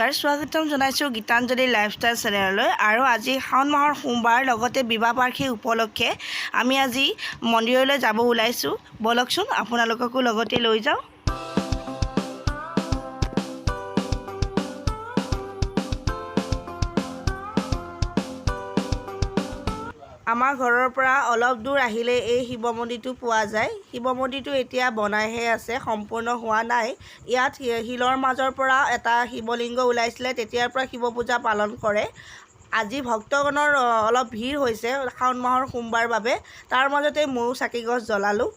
নমস্কাৰ স্বাগতম জনাইছোঁ গীতাঞ্জলি লাইফষ্টাইল চেনেললৈ আৰু আজি শাওণ মাহৰ সোমবাৰ লগতে বিবাহ বাৰ্ষিকী উপলক্ষে আমি আজি মন্দিৰলৈ যাব ওলাইছোঁ বলকচোন আপোনালোককো লগতে লৈ যাওঁ আমাৰ ঘৰৰ পৰা অলপ দূৰ আহিলে এই শিৱ মন্দিৰটো পোৱা যায় শিৱ মন্দিৰটো এতিয়া বনাইহে আছে সম্পূৰ্ণ হোৱা নাই ইয়াত শিলৰ মাজৰ পৰা এটা শিৱলিংগ ওলাইছিলে তেতিয়াৰ পৰা শিৱ পূজা পালন কৰে আজি ভক্তগণৰ অলপ ভিৰ হৈছে শাওণ মাহৰ সোমবাৰ বাবে তাৰ মাজতে ময়ো চাকি গছ জ্বলালোঁ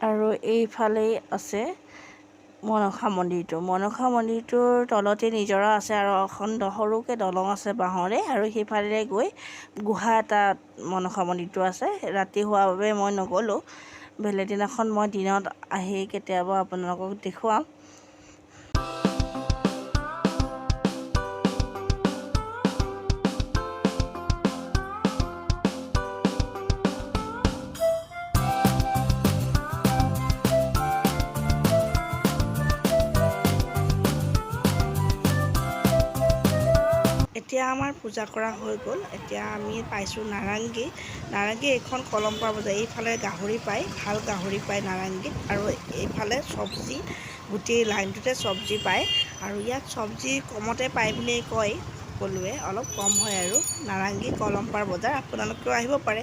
আৰু এইফালেই আছে মনসা মন্দিৰটোৰ তলতে নিজৰা আছে আৰু এখন সৰুকৈ দলং আছে বাঁহৰে আৰু সেইফালে গৈ গুহা এটা মনসা মন্দিৰটো আছে ৰাতি হোৱাৰ বাবে মই নগ'লোঁ বেলেগ দিনাখন মই দিনত আহি কেতিয়াবা আপোনালোকক দেখুৱাম এতিয়া আমাৰ পূজা কৰা হৈ গ'ল এতিয়া আমি পাইছোঁ নাৰেংগী এইখন কলমপাৰ বজাৰ এইফালে গাহৰি পায় ভাল গাহৰি পায় নাৰেংগীত আৰু এইফালে চব্জি গোটেই লাইনটোতে চব্জি পায় আৰু ইয়াত চব্জি কমতে পায় বুলি কয় সকলোৱে অলপ কম হয় আৰু নাৰেংগী কলমপাৰ বজাৰ আপোনালোকেও আহিব পাৰে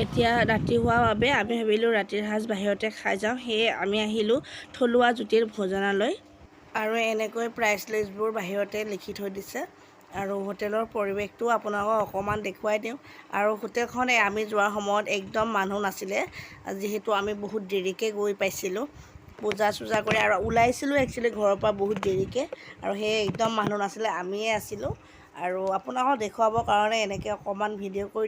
এতিয়া ৰাতি হোৱাৰ বাবে আমি ভাবিলোঁ ৰাতিৰ সাঁজ বাহিৰতে খাই যাওঁ সেয়ে আমি আহিলোঁ থলুৱা জুতিৰ ভোজনালয় আৰু এনেকৈ প্ৰাইচ লিষ্টবোৰ বাহিৰতে লিখি থৈ দিছে আৰু হোটেলৰ পৰিৱেশটো আপোনালোকক অকণমান দেখুৱাই দিওঁ আৰু হোটেলখন আমি যোৱাৰ সময়ত একদম মানুহ নাছিলে যিহেতু আমি বহুত দেৰিকৈ গৈ পাইছিলোঁ পূজা চূজা কৰি আৰু ওলাইছিলোঁ একচুৱেলি ঘৰৰ পৰা বহুত দেৰিকৈ আৰু সেয়ে একদম মানুহ নাছিলে আমিয়ে আছিলোঁ আৰু আপোনালোকক দেখুৱাবৰ কাৰণে এনেকৈ অকণমান ভিডিঅ' কৰি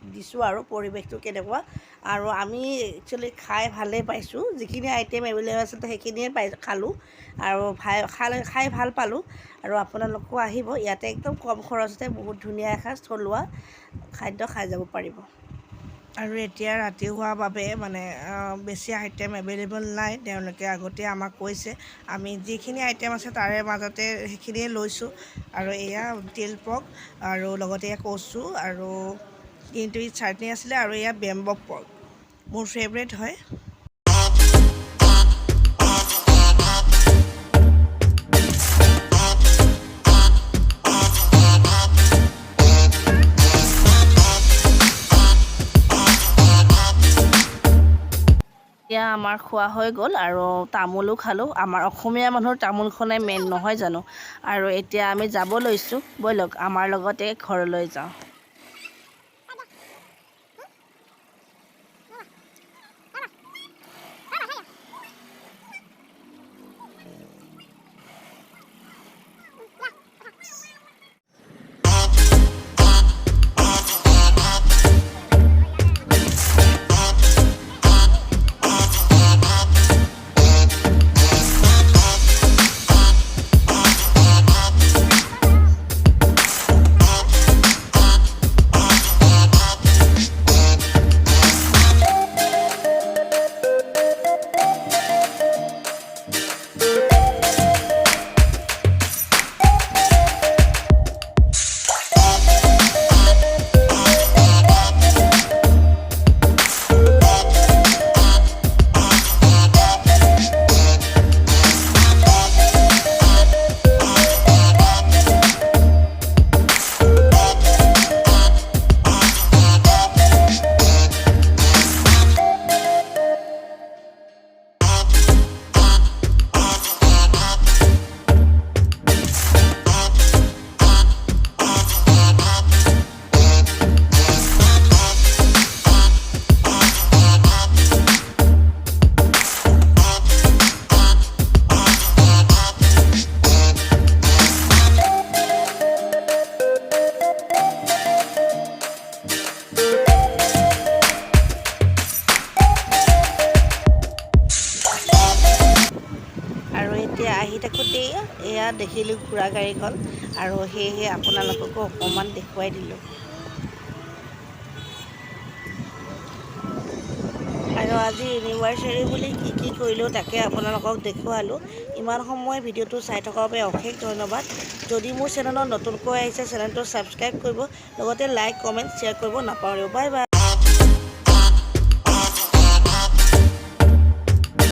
দিছোঁ আৰু পৰিৱেশটো কেনেকুৱা আৰু আমি একচুৱেলি খাই ভালেই পাইছোঁ যিখিনি আইটেম এভেইলেবল আছিল সেইখিনিয়ে খালোঁ আৰু খাই ভাল পালোঁ আৰু আপোনালোকো আহিব ইয়াতে একদম কম খৰচতে বহুত ধুনীয়া এসাঁজ থলুৱা খাদ্য খাই যাব পাৰিব আৰু এতিয়া ৰাতি হোৱাৰ বাবে মানে বেছি আইটেম এভেইলেবল নাই তেওঁলোকে আগতে আমাক কৈছে আমি যিখিনি আইটেম আছে তাৰে মাজতে সেইখিনিয়ে লৈছোঁ আৰু এয়া তিল পৰ্ক আৰু লগতে এয়া কচু আৰু কিন্তু চাটনি আছিলে আৰু এয়া বেম্ব' পৰ্ক মোৰ ফেভৰেট হয় এতিয়া আমাৰ খোৱা হৈ গ'ল আৰু তামোলো খালোঁ আমাৰ অসমীয়া মানুহৰ তামোলখনে মেইন নহয় জানো আৰু এতিয়া আমি যাব লৈছোঁ ব'লক আমাৰ লগতে ঘৰলৈ যাওঁ ইয়াত দেখিলোঁ ঘোঁৰা গাড়ীখন আৰু সেয়েহে আপোনালোককো অকণমান দেখুৱাই দিলোঁ। আৰু আজি এনিভাৰ্চাৰী বুলি কি কৰিলোঁ তাকে আপোনালোকক দেখুৱালোঁ। ইমান সময় ভিডিঅ'টো চাই থকাৰ বাবে অশেষ ধন্যবাদ। যদি মোৰ চেনেলত নতুনকৈ আহিছে চেনেলটো ছাবস্ক্ৰাইব কৰিব, লগতে লাইক কমেণ্ট শ্বেয়াৰ কৰিব নাপাহৰিব। Bye bye.